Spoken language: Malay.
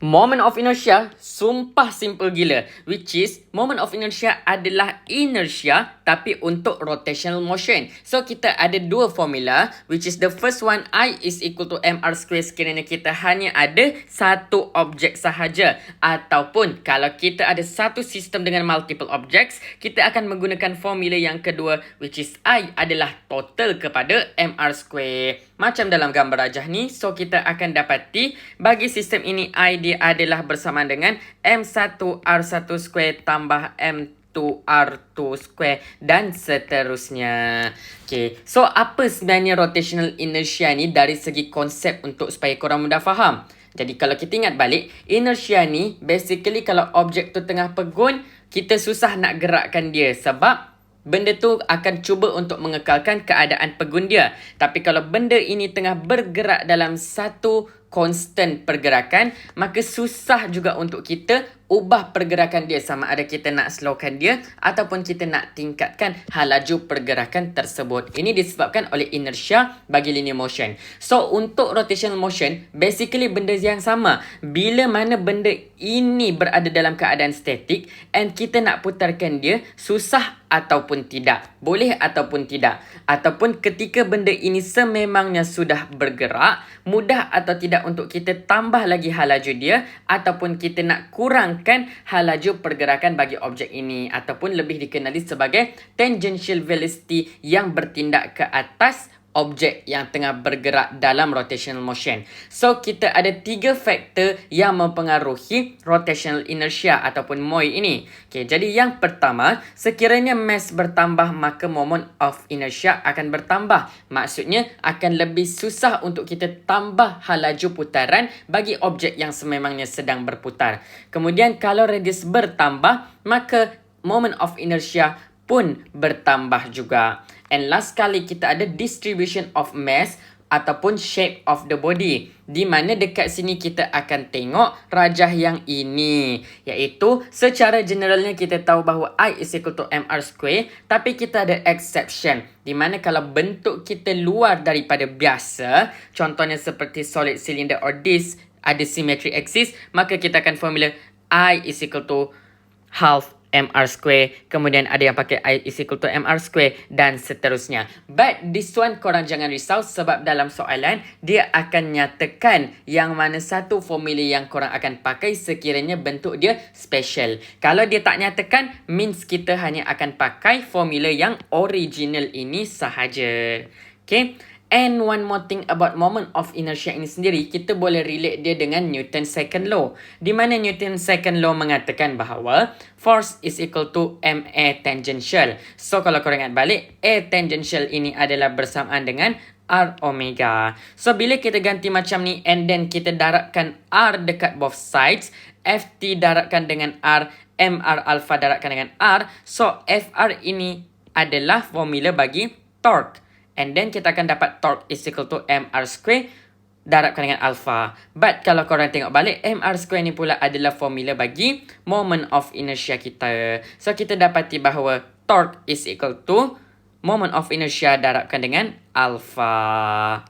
Moment of inertia sumpah simple gila, which is moment of inertia adalah inertia tapi untuk rotational motion. So kita ada dua formula, which is the first one, I is equal to mr square sekiranya kita hanya ada satu objek sahaja, ataupun kalau kita ada satu sistem dengan multiple objects, kita akan menggunakan formula yang kedua, which is I adalah total kepada mr square. Macam dalam gambar rajah ni, so kita akan dapati bagi sistem ini I dia adalah bersamaan dengan M1R1 square tambah M2R2 square dan seterusnya. Okay, so apa sebenarnya rotational inertia ni dari segi konsep untuk supaya korang mudah faham? Jadi kalau kita ingat balik, inertia ni basically kalau objek tu tengah pegun, kita susah nak gerakkan dia sebab benda tu akan cuba untuk mengekalkan keadaan pegun dia. Tapi kalau benda ini tengah bergerak dalam satu constant pergerakan, maka susah juga untuk kita ubah pergerakan dia, sama ada kita nak slowkan dia ataupun kita nak tingkatkan laju pergerakan tersebut. Ini disebabkan oleh inertia bagi linear motion. So untuk rotational motion, basically benda yang sama. Bila mana benda ini berada dalam keadaan statik and kita nak putarkan dia, susah ataupun tidak, boleh ataupun tidak, ataupun ketika benda ini sememangnya sudah bergerak, mudah atau tidak untuk kita tambah lagi laju dia ataupun kita nak kurangkan laju pergerakan bagi objek ini, ataupun lebih dikenali sebagai tangential velocity yang bertindak ke atas objek yang tengah bergerak dalam rotational motion. So kita ada tiga faktor yang mempengaruhi rotational inertia ataupun MOI ini. Okay, jadi yang pertama, sekiranya mass bertambah maka moment of inertia akan bertambah. Maksudnya akan lebih susah untuk kita tambah laju putaran bagi objek yang sememangnya sedang berputar. Kemudian kalau radius bertambah maka moment of inertia pun bertambah juga. And last kali kita ada distribution of mass ataupun shape of the body, di mana dekat sini kita akan tengok rajah yang ini, iaitu secara generalnya kita tahu bahawa I is equal to mr square, tapi kita ada exception, di mana kalau bentuk kita luar daripada biasa, contohnya seperti solid cylinder or disc, ada symmetry axis, maka kita akan formula I is equal to half mr square, kemudian ada yang pakai I is equal to mr square dan seterusnya. But this one korang jangan risau sebab dalam soalan dia akan nyatakan yang mana satu formula yang korang akan pakai sekiranya bentuk dia special. Kalau dia tak nyatakan, means kita hanya akan pakai formula yang original ini sahaja. Okay. And one more thing about moment of inertia ini sendiri, kita boleh relate dia dengan Newton's second law. Di mana Newton's second law mengatakan bahawa force is equal to ma tangential. So kalau korang ingat balik, A tangential ini adalah bersamaan dengan R omega. So bila kita ganti macam ni and then kita darabkan R dekat both sides, Ft darabkan dengan R, mr alpha darabkan dengan R. So Fr ini adalah formula bagi torque. And then kita akan dapat torque is equal to mr square darabkan dengan alpha. But kalau korang tengok balik, mr square ni pula adalah formula bagi moment of inertia kita. So kita dapati bahawa torque is equal to moment of inertia darabkan dengan alpha.